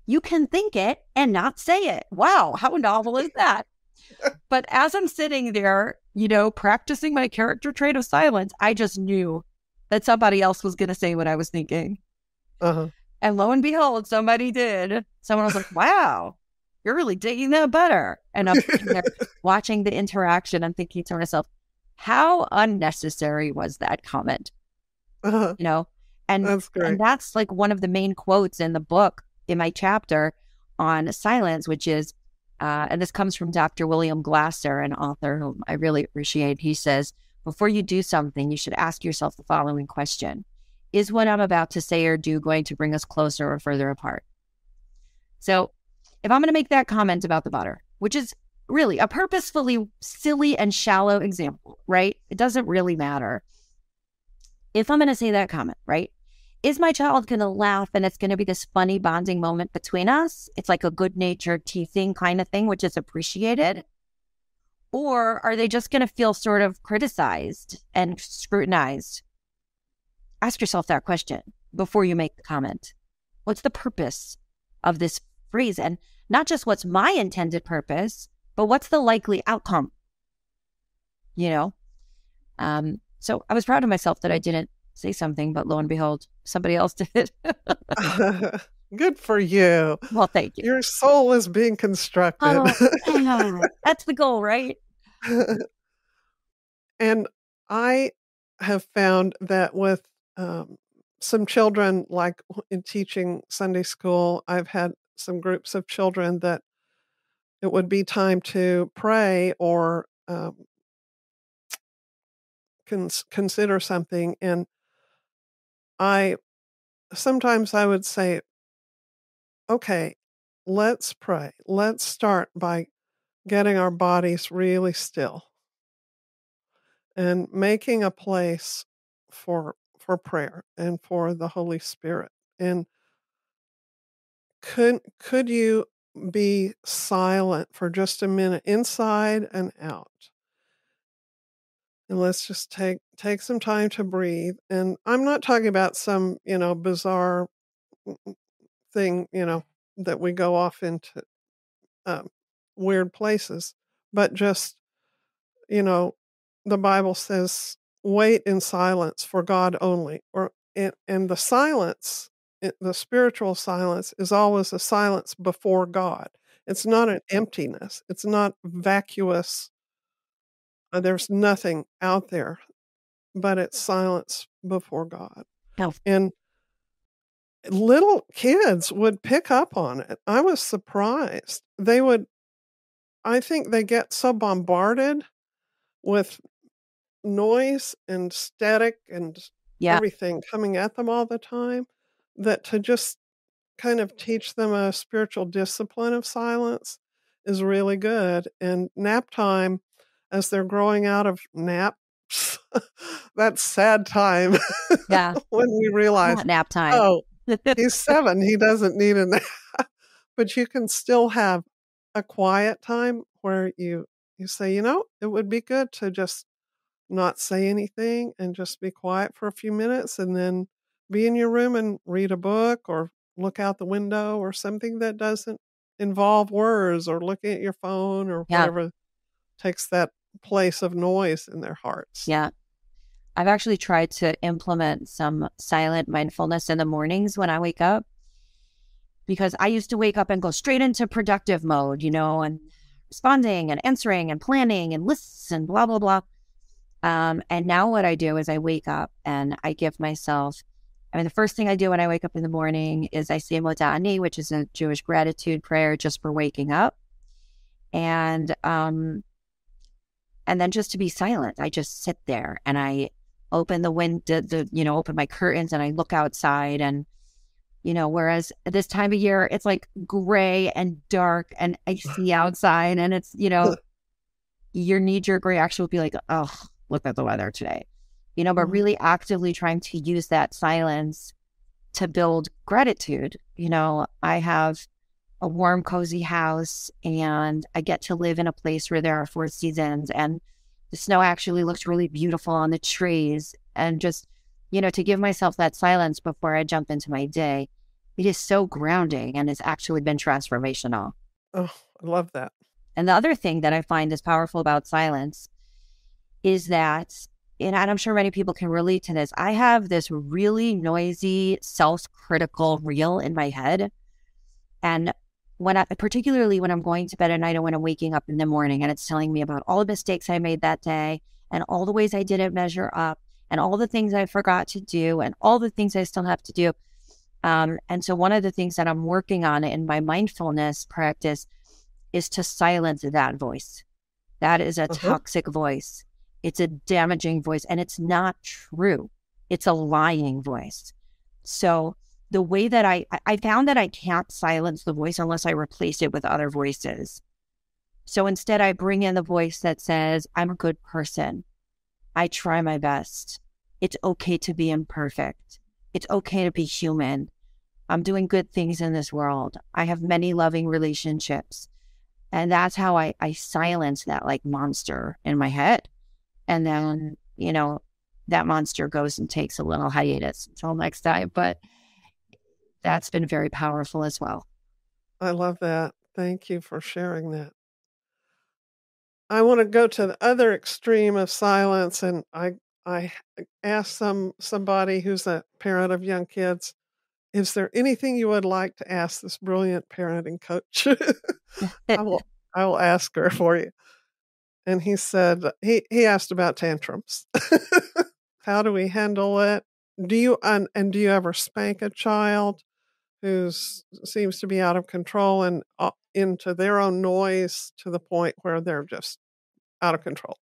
You can think it and not say it. Wow, how novel is that? But as I'm sitting there, practicing my character trait of silence, I just knew that somebody else was going to say what I was thinking. And lo and behold, somebody did. Someone was like, wow, you're really digging that butter. And I'm sitting there watching the interaction and thinking to myself, how unnecessary was that comment? That's And great. that's like one of the main quotes in the book, in my chapter on silence, which is, and this comes from Dr. William Glasser, an author whom I really appreciate. He says, before you do something, you should ask yourself the following question. Is what I'm about to say or do going to bring us closer or further apart? So if I'm going to make that comment about the butter, which is really a purposefully silly and shallow example, right? It doesn't really matter. If I'm going to say that comment, right? Is my child going to laugh and it's going to be this funny bonding moment between us? It's like a good-natured teasing kind of thing, which is appreciated. Or are they just going to feel sort of criticized and scrutinized? Ask yourself that question before you make the comment. What's the purpose of this phrase? And not just what's my intended purpose, but what's the likely outcome? You know? So I was proud of myself that I didn't say something, but lo and behold, somebody else did. Good for you. Well, thank you. Your soul is being constructed. That's the goal, right? And I have found that with some children, like in teaching Sunday school, I've had some groups of children that it would be time to pray or consider something. And sometimes I would say, okay, let's pray. Let's start by getting our bodies really still and making a place for prayer and for the Holy Spirit. And could you be silent for just a minute, inside and out? And let's just take some time to breathe. And I'm not talking about some, bizarre thing, that we go off into weird places, but just, the Bible says, wait in silence for God only. And the silence, the spiritual silence, is always a silence before God. It's not an emptiness. It's not vacuous. There's nothing out there, but it's silence before God. No. And little kids would pick up on it. I was surprised. I think they get so bombarded with noise and static and everything coming at them all the time, that to just kind of teach them a spiritual discipline of silence is really good. And nap time, as they're growing out of naps, that sad time. Yeah. When we realize, nap time. Oh, he's 7, he doesn't need a nap. But you can still have a quiet time where you say, it would be good to just not say anything and just be quiet for a few minutes, and then be in your room and read a book or look out the window or something that doesn't involve words, or looking at your phone or whatever takes that place of noise in their hearts. Yeah. I've actually tried to implement some silent mindfulness in the mornings when I wake up, because I used to wake up and go straight into productive mode, and responding and answering and planning and lists and blah, blah, blah. And now what I do is I wake up and I give myself, the first thing I do when I wake up in the morning is I say Modani, which is a Jewish gratitude prayer just for waking up. And then just to be silent, I just sit there and I open the window, open my curtains and I look outside. And, whereas at this time of year, it's like gray and dark and icy outside, and it's, your knee-jerk reaction would be like, oh, look at the weather today, but really actively trying to use that silence to build gratitude. I have a warm, cozy house, and I get to live in a place where there are 4 seasons, and the snow actually looks really beautiful on the trees. And just, to give myself that silence before I jump into my day, it is so grounding, and it's actually been transformational. Oh, I love that. And the other thing that I find is powerful about silence is that, and I'm sure many people can relate to this, I have this really noisy, self-critical reel in my head. And particularly when I'm going to bed at night and when I'm waking up in the morning, and it's telling me about all the mistakes I made that day and all the ways I didn't measure up and all the things I forgot to do and all the things I still have to do. And so one of the things that I'm working on in my mindfulness practice is to silence that voice. That is a toxic voice. It's a damaging voice, and it's not true. It's a lying voice. So the way that I found that I can't silence the voice unless I replace it with other voices. So instead, I bring in the voice that says, I'm a good person. I try my best. It's okay to be imperfect. It's okay to be human. I'm doing good things in this world. I have many loving relationships. And that's how I silence that like monster in my head. And then, that monster goes and takes a little hiatus until next time. But that's been very powerful as well. I love that. Thank you for sharing that. I want to go to the other extreme of silence, and I asked somebody who's a parent of young kids, is there anything you would like to ask this brilliant parenting coach? I will ask her for you. And he said, he asked about tantrums. How do we handle it? Do you ever spank a child who seems to be out of control and into their own noise to the point where they're just out of control?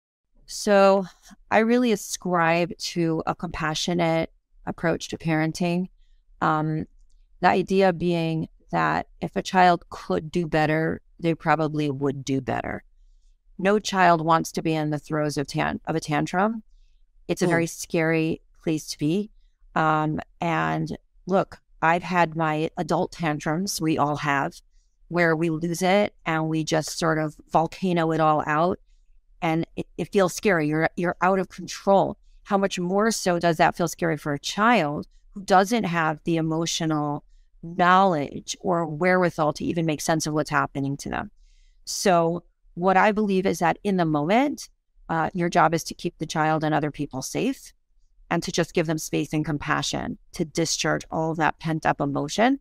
So I really ascribe to a compassionate approach to parenting. The idea being that if a child could do better, they probably would do better. No child wants to be in the throes of a tantrum. It's a very scary place to be. And look, I've had my adult tantrums, we all have, where we lose it and we just sort of volcano it all out. And it feels scary. You're out of control. How much more so does that feel scary for a child who doesn't have the emotional knowledge or wherewithal to even make sense of what's happening to them? So what I believe is that in the moment, your job is to keep the child and other people safe and to just give them space and compassion to discharge all of that pent-up emotion.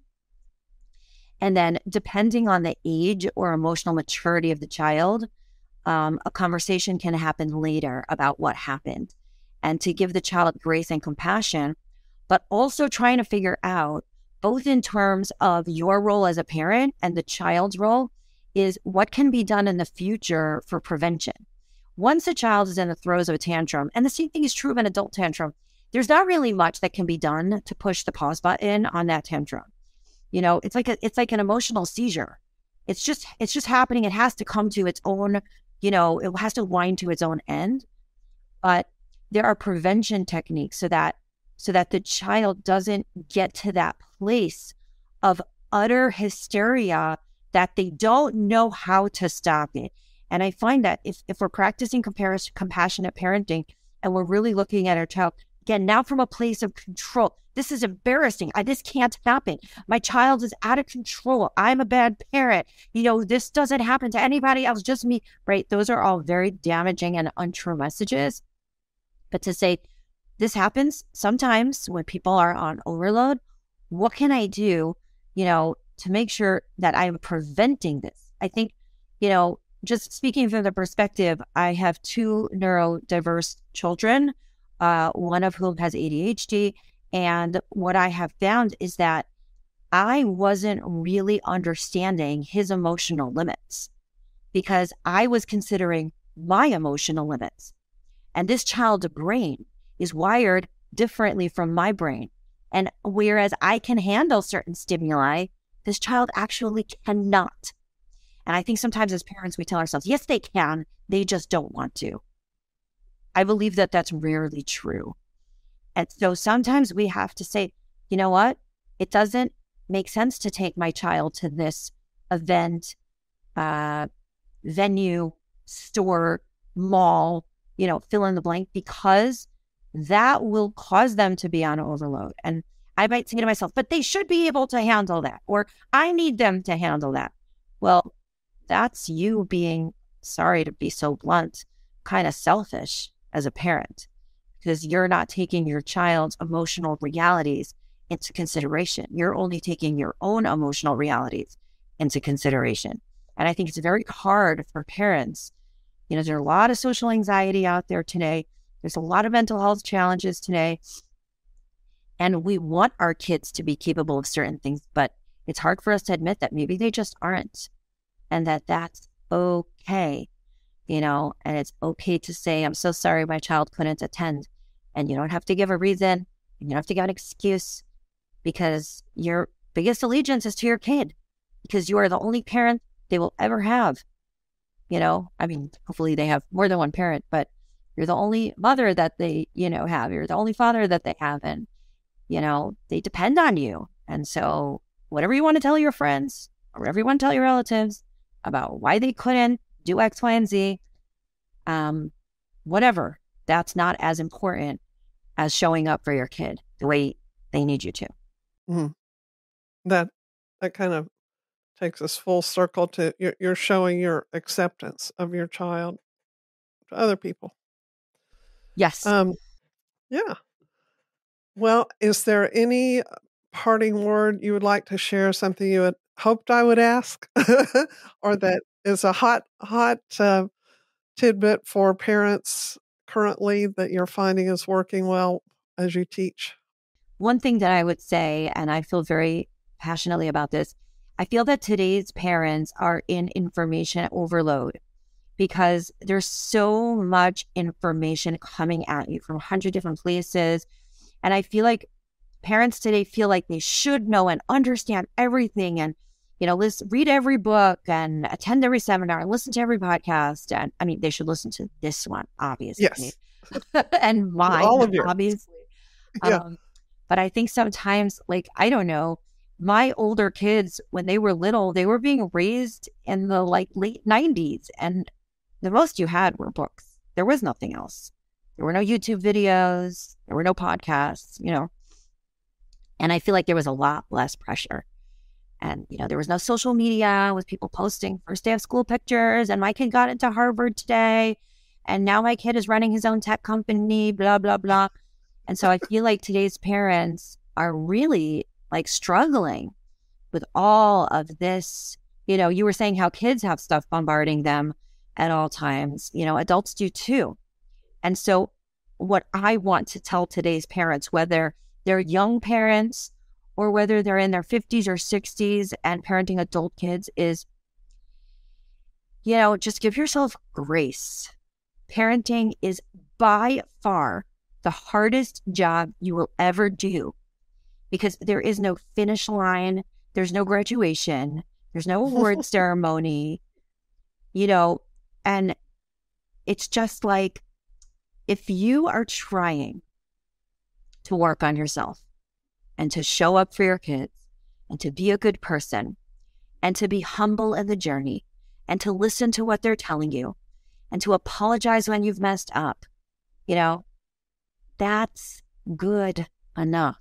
And then depending on the age or emotional maturity of the child, a conversation can happen later about what happened, and to give the child grace and compassion, but also trying to figure out, both in terms of your role as a parent and the child's role, is what can be done in the future for prevention. Once a child is in the throes of a tantrum, and the same thing is true of an adult tantrum, there's not really much that can be done to push the pause button on that tantrum. It's like an emotional seizure. It's just happening. It has to come to its own, it has to wind to its own end. But there are prevention techniques so that the child doesn't get to that place of utter hysteria that they don't know how to stop it. And I find that if we're practicing compassionate parenting and we're really looking at our child, again, now from a place of control, this is embarrassing. This can't happen. My child is out of control. I'm a bad parent. This doesn't happen to anybody else, just me, right? Those are all very damaging and untrue messages. But to say, this happens sometimes when people are on overload, what can I do, to make sure that I'm preventing this? I think, just speaking from the perspective, I have two neurodiverse children, one of whom has ADHD. And what I have found is that I wasn't really understanding his emotional limits because I was considering my emotional limits. And this child's brain is wired differently from my brain. And whereas I can handle certain stimuli, this child actually cannot. And I think sometimes as parents, we tell ourselves, yes, they can, they just don't want to. I believe that that's rarely true. And so sometimes we have to say, you know what? It doesn't make sense to take my child to this event, venue, store, mall, fill in the blank, because that will cause them to be on overload. And I might say to myself, but they should be able to handle that, or I need them to handle that. Well, that's you being, sorry to be so blunt, kind of selfish as a parent, because you're not taking your child's emotional realities into consideration. You're only taking your own emotional realities into consideration. And I think it's very hard for parents. There's a lot of social anxiety out there today. There's a lot of mental health challenges today. And we want our kids to be capable of certain things, but it's hard for us to admit that maybe they just aren't, and that that's okay, and it's okay to say, I'm so sorry my child couldn't attend. And you don't have to give a reason, and you don't have to give an excuse, because your biggest allegiance is to your kid, because you are the only parent they will ever have. Hopefully they have more than one parent, but you're the only mother that they, have. You're the only father that they have. And, they depend on you. And so whatever you want to tell your friends, or whatever you want to tell your relatives about why they couldn't do X, Y, and Z, whatever, that's not as important as showing up for your kid the way they need you to. Mm-hmm. That kind of takes us full circle to you're showing your acceptance of your child to other people. Yes. Yeah. Well, is there any parting word you would like to share, something you had hoped I would ask, or that is a hot tidbit for parents currently that you're finding is working well as you teach? One thing that I would say, and I feel very passionately about this, I feel that today's parents are in information overload, because there's so much information coming at you from 100 different places. And I feel like parents today feel like they should know and understand everything, and, read every book and attend every seminar and listen to every podcast. And they should listen to this one, obviously. Yes. And mine, all of yours. Obviously. Yeah. But I think sometimes, I don't know, my older kids, when they were little, they were being raised in the late 90s. And the most you had were books. There was nothing else. There were no YouTube videos. There were no podcasts, And I feel like there was a lot less pressure. And, there was no social media with people posting first day of school pictures. And my kid got into Harvard today. And now my kid is running his own tech company, blah, blah, blah. And so I feel like today's parents are really struggling with all of this. You were saying how kids have stuff bombarding them at all times. Adults do too. And so what I want to tell today's parents, whether they're young parents or whether they're in their 50s or 60s and parenting adult kids, is, just give yourself grace. Parenting is by far the hardest job you will ever do, because there is no finish line. There's no graduation. There's no award ceremony, and it's just like, if you are trying to work on yourself and to show up for your kids and to be a good person and to be humble in the journey and to listen to what they're telling you and to apologize when you've messed up, that's good enough.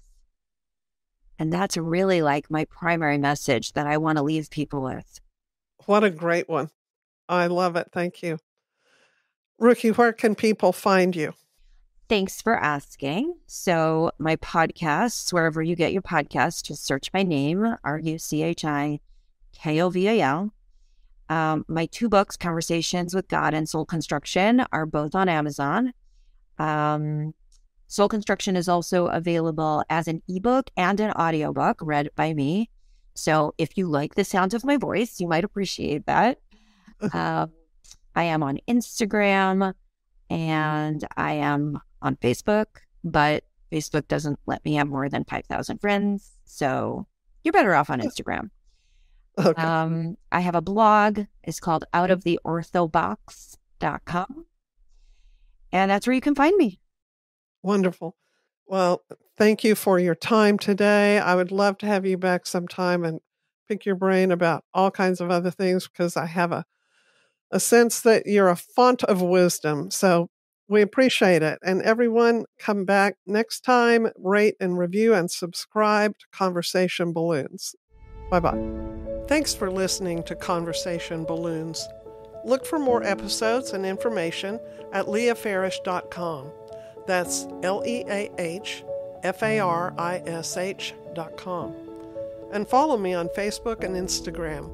And that's really my primary message that I want to leave people with. What a great one. I love it. Thank you. Ruchi, where can people find you? Thanks for asking. So my podcasts, wherever you get your podcasts, just search my name, Ruchi Koval. My 2 books, Conversations with God and Soul Construction, are both on Amazon. Soul Construction is also available as an ebook and an audiobook read by me. So if you like the sound of my voice, you might appreciate that. I am on Instagram and I am on Facebook, but Facebook doesn't let me have more than 5,000 friends. So you're better off on Instagram. Okay. I have a blog. It's called outoftheorthobox.com. And that's where you can find me. Wonderful. Well, thank you for your time today. I would love to have you back sometime and pick your brain about all kinds of other things, because I have a sense that you're a font of wisdom. So we appreciate it. And everyone, come back next time, rate and review and subscribe to Conversation Balloons. Bye-bye. Thanks for listening to Conversation Balloons. Look for more episodes and information at leahfarish.com. That's LEAHFARISH.com. And follow me on Facebook and Instagram.